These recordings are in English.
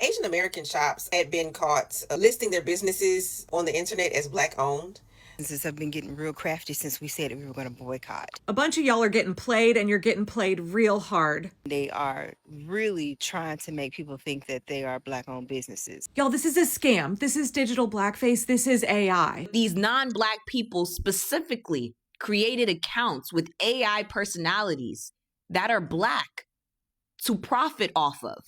Asian American shops had been caught listing their businesses on the internet as Black owned. Businesses have been getting real crafty since we said that we were going to boycott. A bunch of y'all are getting played, and you're getting played real hard. They are really trying to make people think that they are Black owned businesses. Y'all, this is a scam. This is digital blackface. This is AI. These non-Black people specifically created accounts with AI personalities that are Black to profit off of.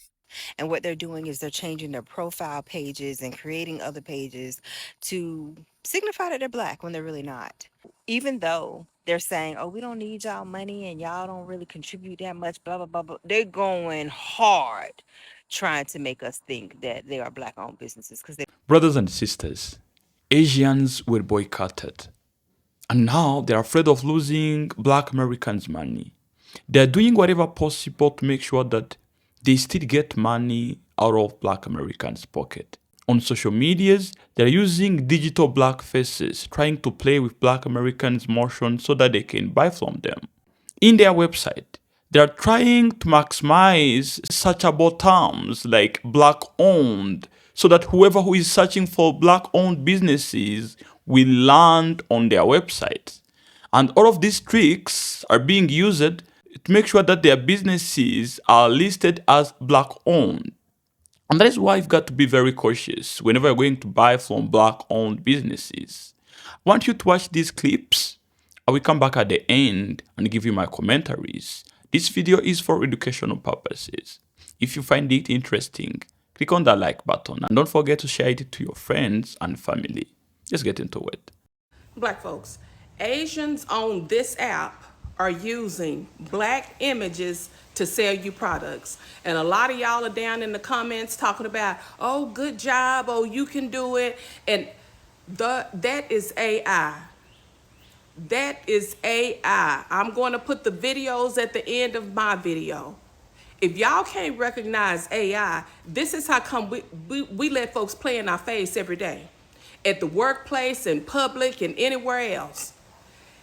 And what they're doing is they're changing their profile pages and creating other pages to signify that they're Black when they're really not. Even though they're saying, oh, we don't need y'all money and y'all don't really contribute that much, blah, blah, blah, blah. They're going hard trying to make us think that they are Black owned businesses because they. Brothers and sisters, Asians were boycotted. And now they're afraid of losing Black Americans' money. They're doing whatever possible to make sure that they still get money out of Black Americans' pocket. On social medias, they're using digital black faces, trying to play with Black Americans' emotions so that they can buy from them. In their website, they're trying to maximize searchable terms like Black owned so that whoever who is searching for Black owned businesses will land on their website. And all of these tricks are being used to make sure that their businesses are listed as Black owned. And that is why you've got to be very cautious whenever you're going to buy from Black owned businesses. I want you to watch these clips. I will come back at the end and give you my commentaries. This video is for educational purposes. If you find it interesting, click on that like button and don't forget to share it to your friends and family. Let's get into it. Black folks, Asians on this app are using Black images to sell you products. And a lot of y'all are down in the comments talking about, oh, good job, oh, you can do it. And that is AI. That is AI. I'm going to put the videos at the end of my video. If y'all can't recognize AI, this is how come we let folks play in our face every day. At the workplace, in public, and anywhere else.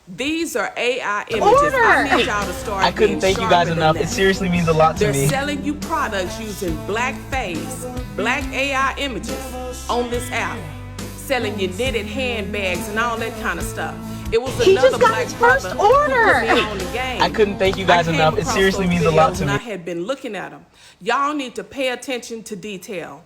These are AI images. I need y'all to start. I couldn't thank you guys enough. It seriously means a lot to me. They're selling you products using black face, black AI images on this app, selling you knitted handbags and all that kind of stuff. It was another black brother who put me on the game. I couldn't thank you guys enough. It seriously means a lot to me. I had been looking at them. Y'all need to pay attention to detail.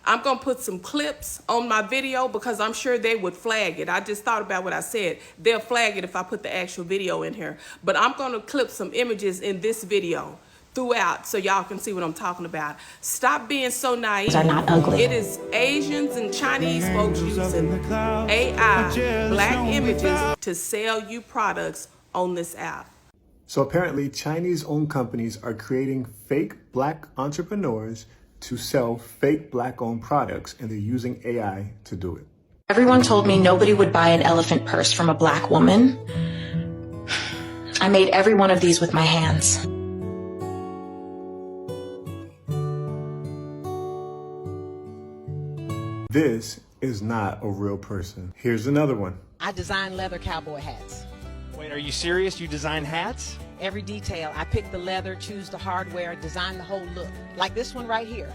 I'm going to put some clips on my video because I'm sure they would flag it. I just thought about what I said. They'll flag it if I put the actual video in here. But I'm going to clip some images in this video throughout so y'all can see what I'm talking about. Stop being so naive. Are not ugly. It is Asians and Chinese folks using AI, black images to sell you products on this app. So apparently Chinese-owned companies are creating fake Black entrepreneurs to sell fake Black-owned products, and they're using AI to do it. Everyone told me nobody would buy an elephant purse from a Black woman. I made every one of these with my hands. This is not a real person. Here's another one. I design leather cowboy hats. Wait, are you serious? You design hats? Every detail. I pick the leather, choose the hardware, design the whole look. Like this one right here.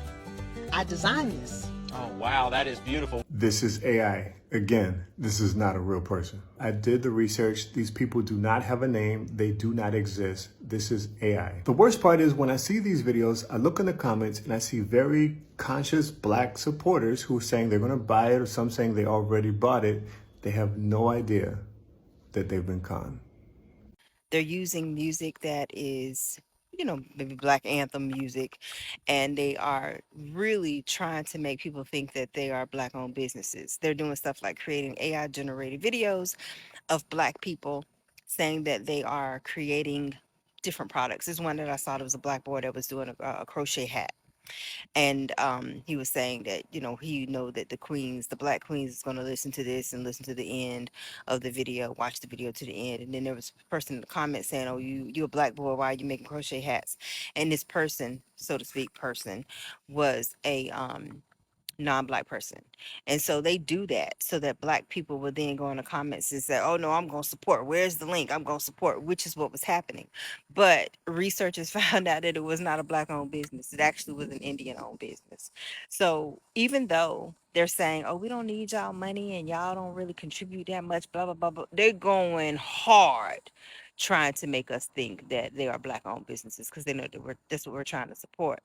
I designed this. Oh, wow, that is beautiful. This is AI. Again, this is not a real person. I did the research. These people do not have a name. They do not exist. This is AI. The worst part is when I see these videos, I look in the comments and I see very conscious Black supporters who are saying they're going to buy it, or some saying they already bought it. They have no idea that they've been conned. They're using music that is, maybe Black anthem music, and they are really trying to make people think that they are Black owned businesses. They're doing stuff like creating AI generated videos of Black people saying that they are creating different products. There's one that I saw, that was a Black boy that was doing a crochet hat. And he was saying that, he know that the Black queens is going to listen to this and listen to the end of the video, watch the video to the end. And then there was a person in the comments saying, oh, you a Black boy, why are you making crochet hats? And this person, so to speak, was a non-black person. And so they do that so that black people will then go in the comments and say, oh no, I'm going to support, where's the link, I'm going to support, which is what was happening. But researchers found out that it was not a black owned business, it actually was an Indian owned business. So even though they're saying, oh, we don't need y'all money and y'all don't really contribute that much, blah blah blah, blah, they're going hard trying to make us think that they are black owned businesses because they know that that's what we're trying to support.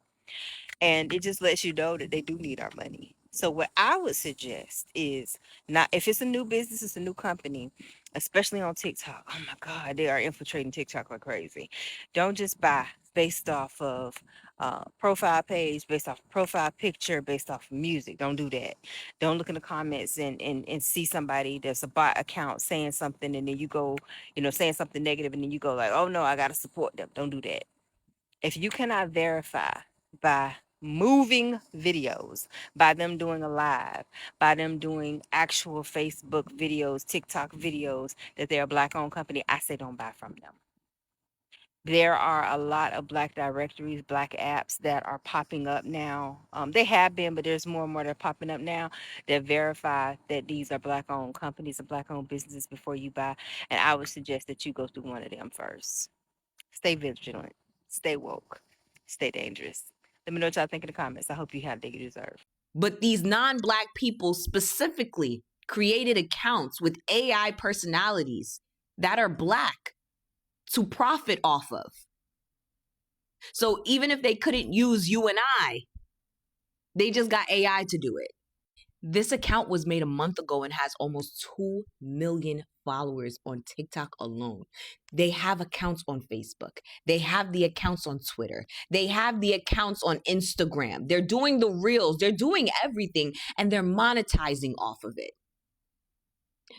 And it just lets you know that they do need our money. So what I would suggest is, not if it's a new business, it's a new company, especially on TikTok. Oh my God, they are infiltrating TikTok like crazy. Don't just buy based off of profile page, based off profile picture, based off of music. Don't do that. Don't look in the comments and see somebody that's a bot account saying something and then you go, saying something negative and then you go like, oh no, I gotta support them. Don't do that. If you cannot verify by moving videos, by them doing a live, by them doing actual Facebook videos, TikTok videos, that they're a black owned company, I say don't buy from them. There are a lot of black directories, black apps that are popping up now. They have been, but there's more and more that are popping up now that verify that these are black owned companies and black owned businesses before you buy. And I would suggest that you go through one of them first. Stay vigilant, stay woke, stay dangerous. Let me know what y'all think in the comments. I hope you have the day you deserve. But these non-black people specifically created accounts with AI personalities that are black to profit off of. So even if they couldn't use you and I, they just got AI to do it. This account was made a month ago and has almost 2 million followers on TikTok alone. They have accounts on Facebook. They have the accounts on Twitter. They have the accounts on Instagram. They're doing the reels. They're doing everything and they're monetizing off of it.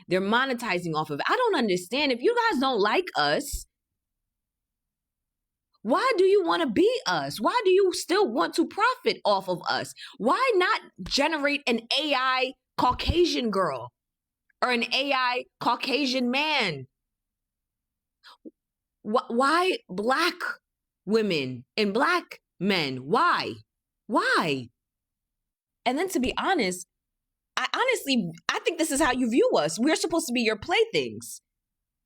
They're monetizing off of it. I don't understand. If you guys don't like us, why do you want to be us? Why do you still want to profit off of us? Why not generate an AI Caucasian girl or an AI Caucasian man? Why black women and black men? Why? Why? And then to be honest, I think this is how you view us. We're supposed to be your playthings.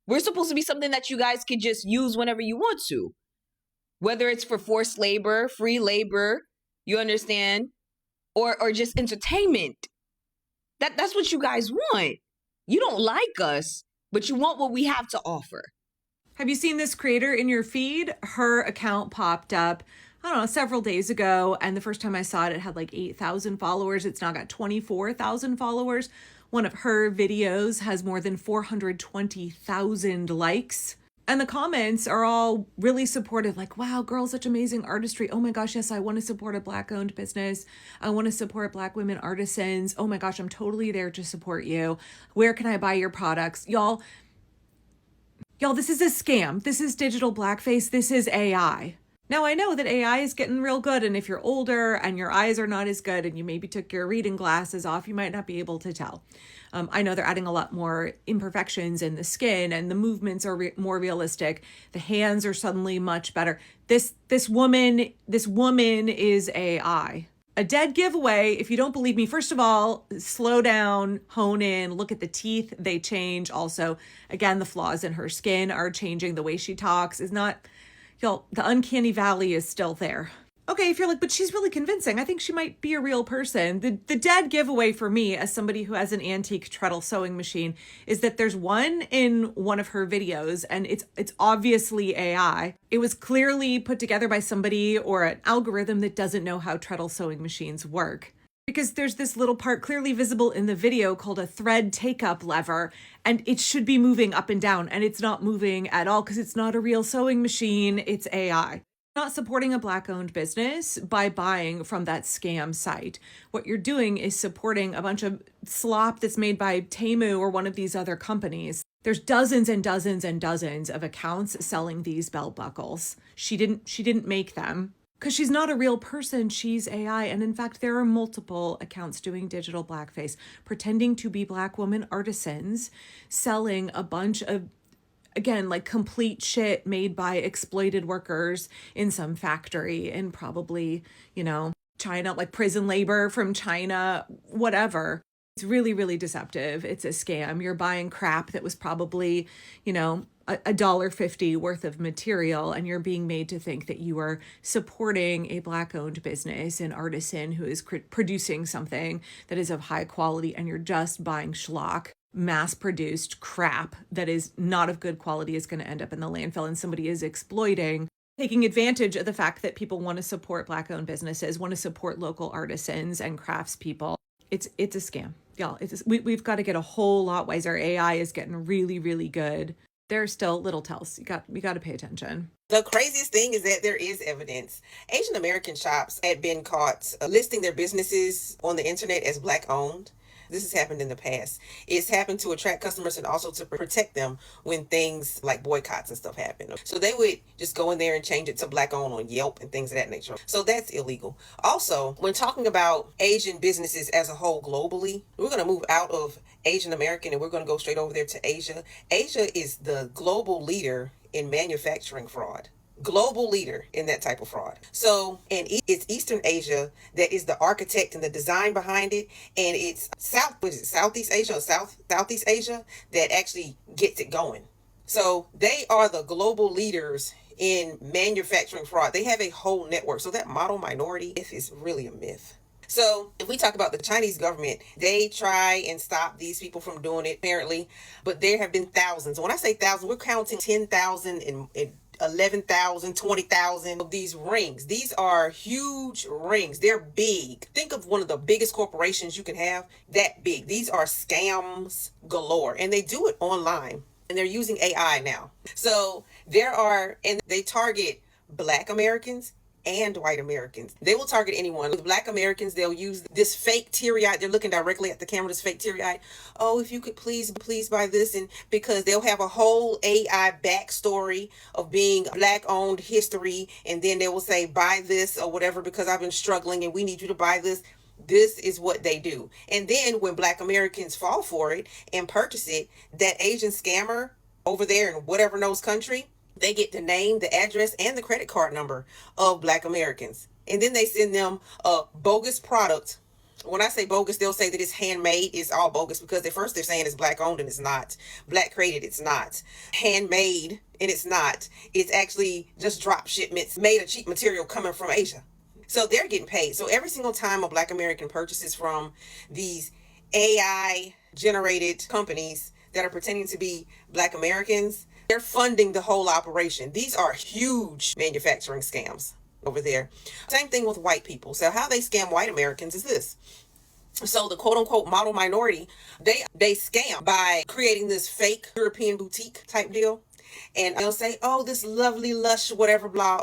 We're supposed to be something that you guys can just use whenever you want to. Whether it's for forced labor, free labor, you understand? Or just entertainment. That's what you guys want. You don't like us, but you want what we have to offer. Have you seen this creator in your feed? Her account popped up, I don't know, several days ago. And the first time I saw it, it had like 8,000 followers. It's now got 24,000 followers. One of her videos has more than 420,000 likes. And the comments are all really supportive, like, wow, girl, such amazing artistry. Oh my gosh, yes, I want to support a black owned business. I want to support black women artisans. Oh my gosh, I'm totally there to support you. Where can I buy your products? Y'all, this is a scam. This is digital blackface. This is AI. Now, I know that AI is getting real good, and if you're older and your eyes are not as good and you maybe took your reading glasses off, you might not be able to tell. I know they're adding a lot more imperfections in the skin and the movements are more realistic. The hands are suddenly much better. This woman is AI. A dead giveaway. If you don't believe me, first of all, slow down, hone in, look at the teeth. They change. Also, again, the flaws in her skin are changing. The way she talks is not, y'all, the uncanny valley is still there. Okay, if you're like, but she's really convincing, I think she might be a real person. The dead giveaway for me, as somebody who has an antique treadle sewing machine, is that there's one in one of her videos, and it's obviously AI. It was clearly put together by somebody or an algorithm that doesn't know how treadle sewing machines work. Because there's this little part clearly visible in the video called a thread take-up lever, and it should be moving up and down, and it's not moving at all because it's not a real sewing machine, it's AI. Not supporting a black-owned business by buying from that scam site. What you're doing is supporting a bunch of slop that's made by Temu or one of these other companies. There's dozens and dozens and dozens of accounts selling these belt buckles. She didn't make them. Because she's not a real person, she's AI. And in fact, there are multiple accounts doing digital blackface, pretending to be black woman artisans, selling a bunch of, again, like complete shit made by exploited workers in some factory in probably, China, like prison labor from China, whatever. It's really, really deceptive. It's a scam. You're buying crap that was probably, $1.50 worth of material, and you're being made to think that you are supporting a Black-owned business, an artisan who is producing something that is of high quality, and you're just buying schlock, mass-produced crap that is not of good quality, is going to end up in the landfill, and somebody is exploiting, taking advantage of the fact that people want to support Black-owned businesses, want to support local artisans and craftspeople. It's a scam, y'all. We've got to get a whole lot wiser. AI is getting really, really good. There are still little tells. We got to pay attention. The craziest thing is that there is evidence. Asian American shops had been caught listing their businesses on the internet as Black owned. This has happened in the past. It's happened to attract customers and also to protect them when things like boycotts and stuff happen. So they would just go in there and change it to Black owned on Yelp and things of that nature. So that's illegal. Also, when talking about Asian businesses as a whole globally, we're going to move out of Asian American and we're going to go straight over there to Asia. Asia is the global leader in manufacturing fraud. Global leader in that type of fraud. So, and it's Eastern Asia that is the architect and the design behind it, and it's Southeast Asia or Southeast Asia that actually gets it going. So they are the global leaders in manufacturing fraud. They have a whole network. So that model minority is really a myth. So if we talk about the Chinese government, they try and stop these people from doing it, apparently, but there have been thousands. When I say thousands, we're counting 10,000 and 11,000, 20,000 of these rings. These are huge rings. They're big. Think of one of the biggest corporations you can have, that big. These are scams galore, and they do it online, and they're using AI now. So and they target Black Americans and white Americans. They will target anyone. With Black Americans, they'll use this fake teary-eyed, they're looking directly at the camera, this fake teary-eyed, oh, if you could please buy this, and because they'll have a whole AI backstory of being Black-owned history, and then they will say, buy this or whatever, because I've been struggling and we need you to buy this. This is what they do. And then when Black Americans fall for it and purchase it, that Asian scammer over there in whatever knows country, they get the name, the address, and the credit card number of Black Americans. And then they send them a bogus product. When I say bogus, they'll say that it's handmade. It's all bogus because at first they're saying it's Black owned and it's not. Black created, it's not. Handmade, and it's not. It's actually just drop shipments made of cheap material coming from Asia. So they're getting paid. So every single time a Black American purchases from these AI generated companies that are pretending to be Black Americans, they're funding the whole operation. These are huge manufacturing scams over there. Same thing with white people. So how they scam white Americans is this. So the quote unquote model minority, they scam by creating this fake European boutique type deal. And they'll say, oh, this lovely, lush, whatever, blah,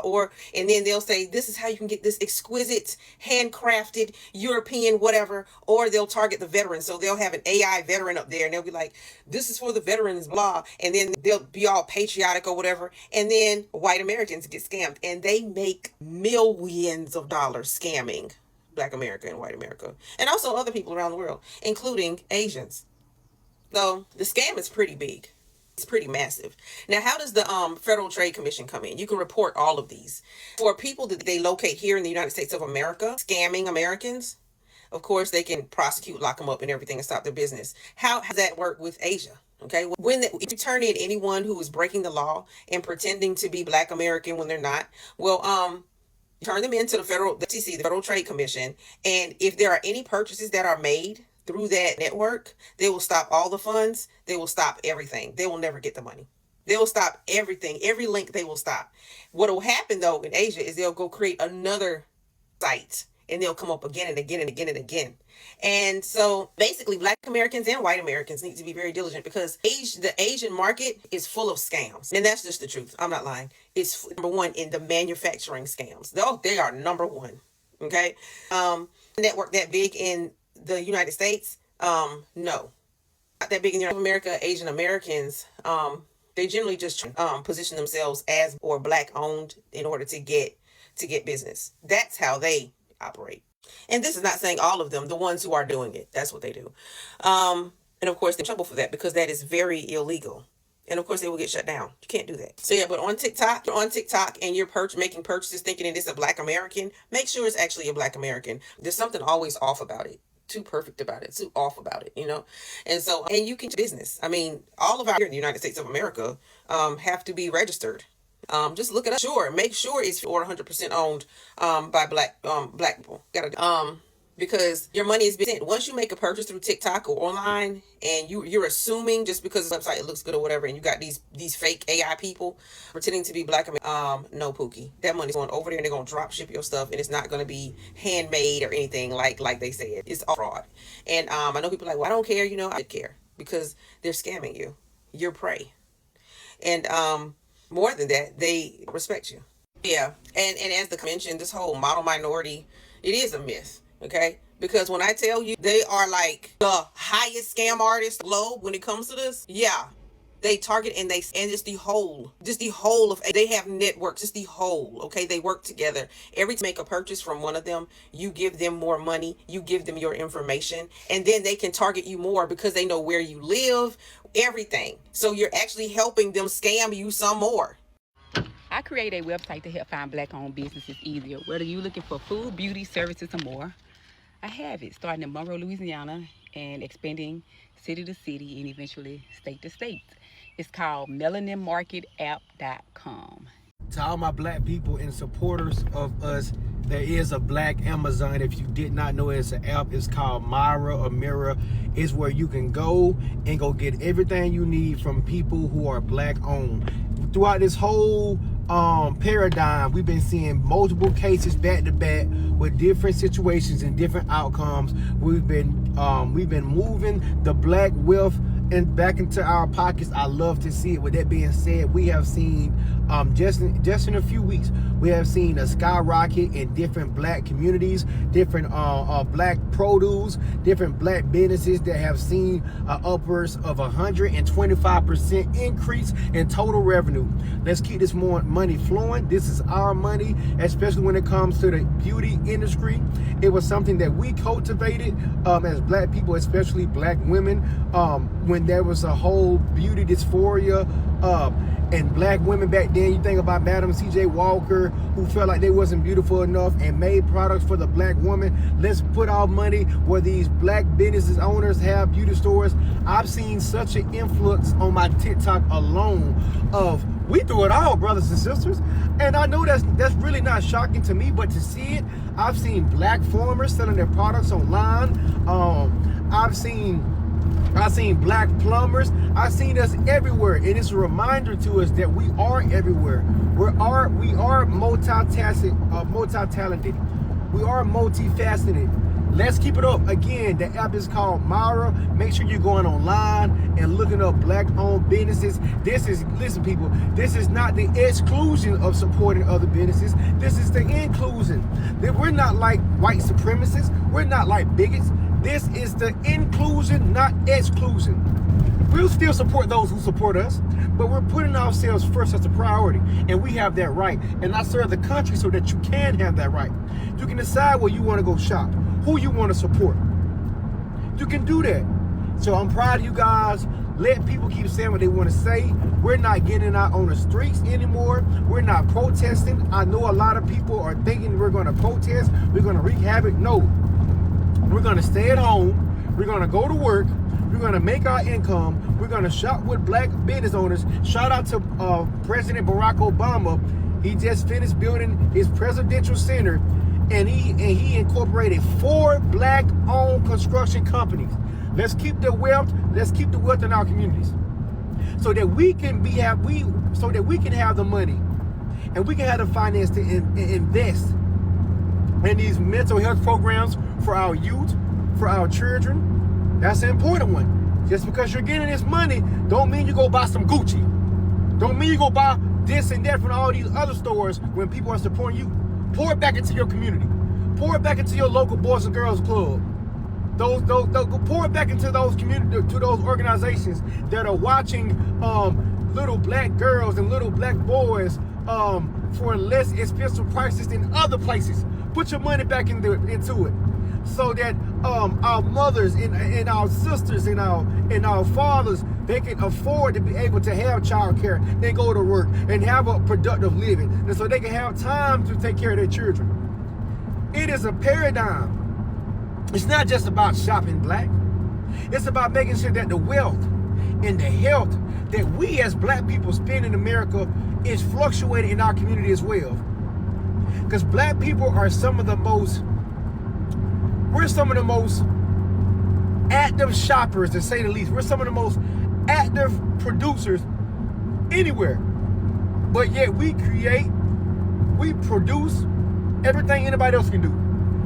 and then they'll say, this is how you can get this exquisite, handcrafted, European, whatever, or they'll target the veterans. So they'll have an AI veteran up there and they'll be like, this is for the veterans, blah, and then they'll be all patriotic or whatever. And then white Americans get scammed and they make millions of dollars scamming Black America and white America, and also other people around the world, including Asians. So the scam is pretty big. It's pretty massive. Now, how does the Federal Trade Commission come in? You can report all of these. For people that they locate here in the United States of America, scamming Americans, of course, they can prosecute, lock them up and everything and stop their business. How does that work with Asia? Okay, if you turn in anyone who is breaking the law and pretending to be Black American when they're not, well, turn them into the FTC, the Federal Trade Commission, and if there are any purchases that are made through that network, they will stop all the funds. They will stop everything. They will never get the money. They will stop everything. Every link they will stop. What will happen though in Asia is they'll go create another site and they'll come up again and again and again and again. And so basically Black Americans and white Americans need to be very diligent because the Asian market is full of scams. And that's just the truth. I'm not lying. It's number one in the manufacturing scams. They are number one. Okay. Network that big in the United States, no, not that big in America. Asian Americans, they generally just position themselves as or Black owned in order to get business. That's how they operate. And this is not saying all of them, the ones who are doing it, that's what they do. And of course, they're in trouble for that because that is very illegal. And of course, they will get shut down. You can't do that. So yeah, but on TikTok, and you're making purchases thinking it is a Black American, make sure it's actually a Black American. There's something always off about it. Too perfect about it, too off about it, And so, and you can business. I mean, all of our here in the United States of America have to be registered. Just look it up. Sure, make sure it's 100% owned by black people. Because your money is being sent. Once you make a purchase through TikTok or online, and you're assuming just because the website looks good or whatever, and you got these fake AI people pretending to be Black American, no, Pookie, that money's going over there and they're gonna drop ship your stuff, and it's not gonna be handmade or anything like they said. It's all fraud. And I know people are like, well, I don't care. I care because they're scamming you. You're prey. And more than that, they respect you. Yeah, and as the mentioned, this whole model minority, it is a myth. Okay, because when I tell you they are like the highest scam artists globe when it comes to this, yeah, they target and it's the whole of, they have networks, it's the whole. Okay, they work together. Every time you make a purchase from one of them, you give them more money, you give them your information, and then they can target you more because they know where you live, everything. So you're actually helping them scam you some more. I create a website to help find Black-owned businesses easier. Whether you're looking for food, beauty, services, or more, I have it, starting in Monroe, Louisiana, and expanding city to city and eventually state to state. It's called melaninmarketapp.com. To all my Black people and supporters of us, there is a Black Amazon. If you did not know, it's an app. It's called Myra or Mira. It's where you can go and go get everything you need from people who are Black owned. Throughout this whole paradigm, we've been seeing multiple cases back to back with different situations and different outcomes. We've been moving the Black wealth and back into our pockets. I love to see it. With that being said, we have seen just in a few weeks, we have seen a skyrocket in different Black communities, different Black produce, different Black businesses that have seen upwards of 125% increase in total revenue. Let's keep this more money flowing. This is our money, especially when it comes to the beauty industry. It was something that we cultivated as Black people, especially Black women, when there was a whole beauty dysphoria and Black women back then. You think about Madam C.J. Walker, who felt like they wasn't beautiful enough and made products for the Black woman. Let's put our money where these Black businesses owners have beauty stores. I've seen such an influx on my TikTok alone of, we do it all, brothers and sisters. And I know that's really not shocking to me, but to see it, I've seen Black farmers selling their products online. I've seen Black plumbers. I've seen us everywhere, and it's a reminder to us that we are everywhere. We are multi-talented. We are multifaceted. Let's keep it up. Again, the app is called Myra. Make sure you're going online and looking up Black-owned businesses. Listen, people, this is not the exclusion of supporting other businesses. This is the inclusion. We're not like white supremacists. We're not like bigots. This is the inclusion, not exclusion. We'll still support those who support us, but we're putting ourselves first as a priority, and we have that right. And I serve the country so that you can have that right. You can decide where you want to go shop, who you want to support. You can do that. So I'm proud of you guys. Let people keep saying what they want to say. We're not getting out on the streets anymore. We're not protesting. I know a lot of people are thinking we're going to protest, we're going to wreak havoc. No. We're going to stay at home. We're going to go to work. We're going to make our income. We're going to shop with Black business owners. Shout out to President Barack Obama. He just finished building his presidential center, and he incorporated 4 Black-owned construction companies. Let's keep the wealth. Let's keep the wealth in our communities, so that we can have the money, and we can have the finance to invest in these mental health programs for our youth, for our children. That's an important one. Just because you're getting this money, don't mean you go buy some Gucci. Don't mean you go buy this and that from all these other stores when people are supporting you. Pour it back into your community. Pour it back into your local Boys and Girls Club. Pour it back into those to those organizations that are watching little Black girls and little Black boys for less expensive prices than other places. Put your money back into it, so that our mothers and our sisters and our fathers, they can afford to be able to have child care and go to work and have a productive living, and so they can have time to take care of their children. It is a paradigm. It's not just about shopping black. It's about making sure that the wealth and the health that we as black people spend in America is fluctuating in our community as well. Because black people are some of the most active shoppers, to say the least. We're some of the most active producers anywhere. But yet we produce everything anybody else can do.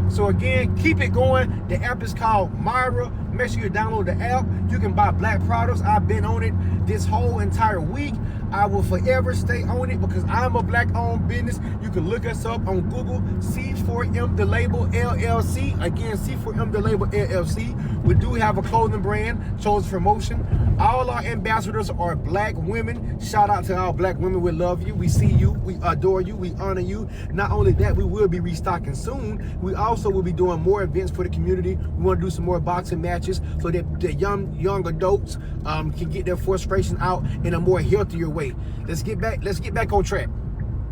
So again, keep it going. The app is called Myra. Make sure you download the app. You can buy black products. I've been on it this whole entire week. I will forever stay on it because I'm a black-owned business. You can look us up on Google, C4M The Label LLC. Again, C4M The Label LLC. We do have a clothing brand, Chosen for Motion. All our ambassadors are black women. Shout out to our black women. We love you. We see you. We adore you. We honor you. Not only that, we will be restocking soon. We also will be doing more events for the community. We want to do some more boxing matches so that the young adults can get their frustration out in a more healthier way. Let's get back on track.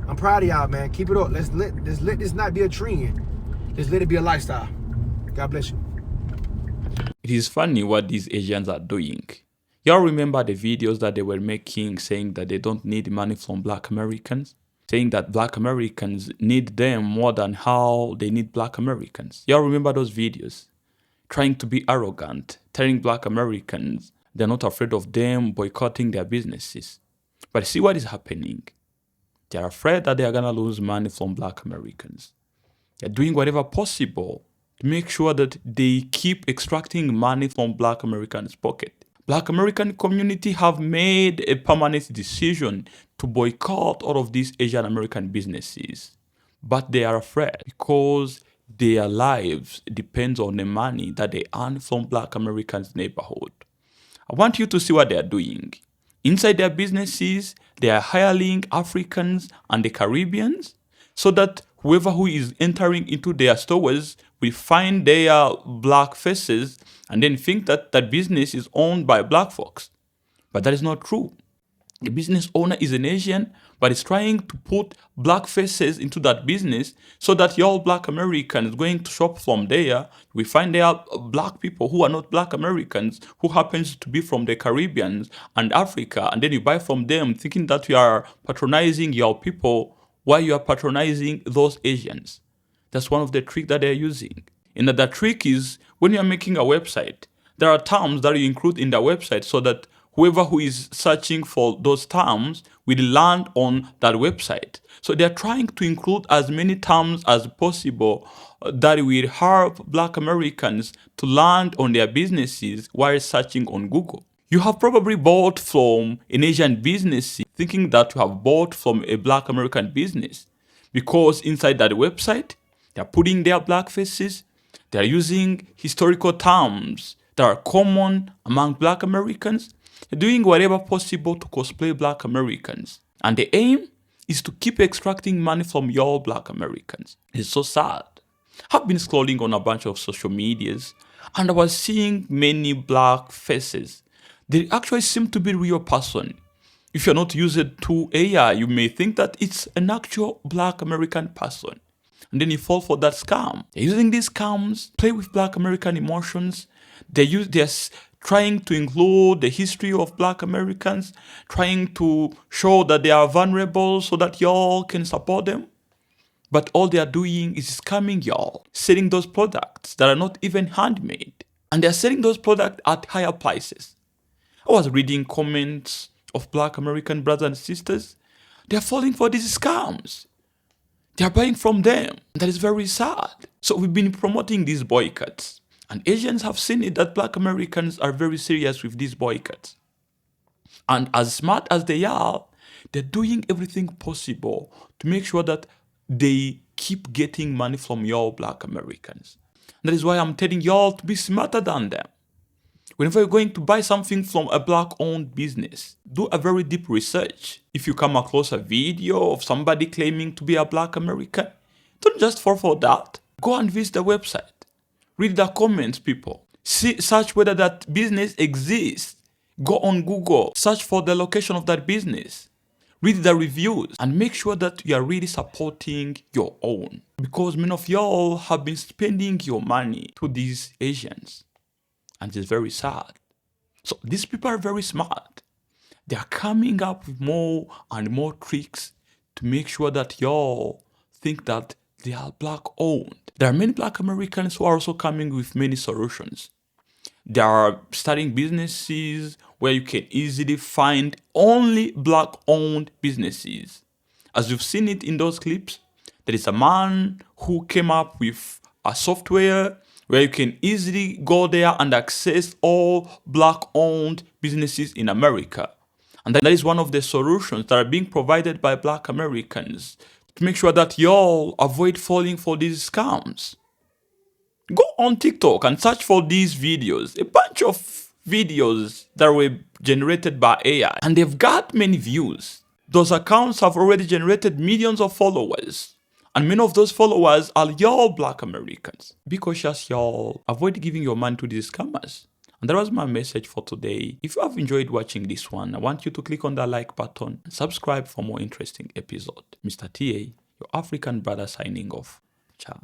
I'm proud of y'all, man. Keep it up. Let's let this not be a trend. Let's let it be a lifestyle. God bless you. It is funny what these Asians are doing. Y'all remember the videos that they were making saying that they don't need money from black Americans? Saying that black Americans need them more than how they need black Americans. Y'all remember those videos? Trying to be arrogant, telling black Americans they're not afraid of them boycotting their businesses. But see what is happening? They're afraid that they are going to lose money from black Americans. They're doing whatever possible to make sure that they keep extracting money from black Americans' pocket. Black American community have made a permanent decision to boycott all of these Asian American businesses. But they are afraid because their lives depends on the money that they earn from black Americans' neighborhood. I want you to see what they are doing. Inside their businesses, they are hiring Africans and the Caribbeans so that whoever who is entering into their stores will find their black faces and then think that that business is owned by black folks. But that is not true. The business owner is an Asian, but is trying to put black faces into that business so that your black Americans going to shop from there, we find there are black people who are not black Americans, who happens to be from the Caribbean and Africa, and then you buy from them thinking that you are patronizing your people while you are patronizing those Asians. That's one of the tricks that they're using. Another trick is when you're making a website, there are terms that you include in the website so that whoever who is searching for those terms will land on that website. So they're trying to include as many terms as possible that will help black Americans to land on their businesses while searching on Google. You have probably bought from an Asian business thinking that you have bought from a black American business because inside that website, they're putting their black faces, they're using historical terms that are common among black Americans, doing whatever possible to cosplay black Americans. And the aim is to keep extracting money from your black Americans. It's so sad. I've been scrolling on a bunch of social medias and I was seeing many black faces. They actually seem to be real person. If you're not using to AI, you may think that it's an actual black American person. And then you fall for that scam. They're using these scams, play with black American emotions. They're trying to include the history of black Americans, trying to show that they are vulnerable so that y'all can support them. But all they are doing is scamming y'all, selling those products that are not even handmade. And they're selling those products at higher prices. I was reading comments of black American brothers and sisters. They're falling for these scams. They are buying from them. That is very sad. So we've been promoting these boycotts. And Asians have seen it that black Americans are very serious with these boycotts. And as smart as they are, they're doing everything possible to make sure that they keep getting money from your black Americans. That is why I'm telling y'all to be smarter than them. Whenever you're going to buy something from a black-owned business, do a very deep research. If you come across a video of somebody claiming to be a black American, don't just fall for that. Go and visit the website. Read the comments, people. Search whether that business exists. Go on Google, search for the location of that business. Read the reviews and make sure that you are really supporting your own. Because many of y'all have been spending your money to these Asians. And it's very sad. So these people are very smart. They are coming up with more and more tricks to make sure that y'all think that they are black owned. There are many black Americans who are also coming with many solutions. They are starting businesses where you can easily find only black owned businesses. As you've seen it in those clips, there is a man who came up with a software where you can easily go there and access all black owned businesses in America. And that is one of the solutions that are being provided by black Americans to make sure that y'all avoid falling for these scams. Go on TikTok and search for these videos. A bunch of videos that were generated by AI. And they've got many views. Those accounts have already generated millions of followers. And many of those followers are y'all black Americans. Be cautious, y'all. Avoid giving your money to these scammers. And that was my message for today. If you have enjoyed watching this one, I want you to click on that like button and subscribe for more interesting episodes. Mr. TA, your African brother signing off. Ciao.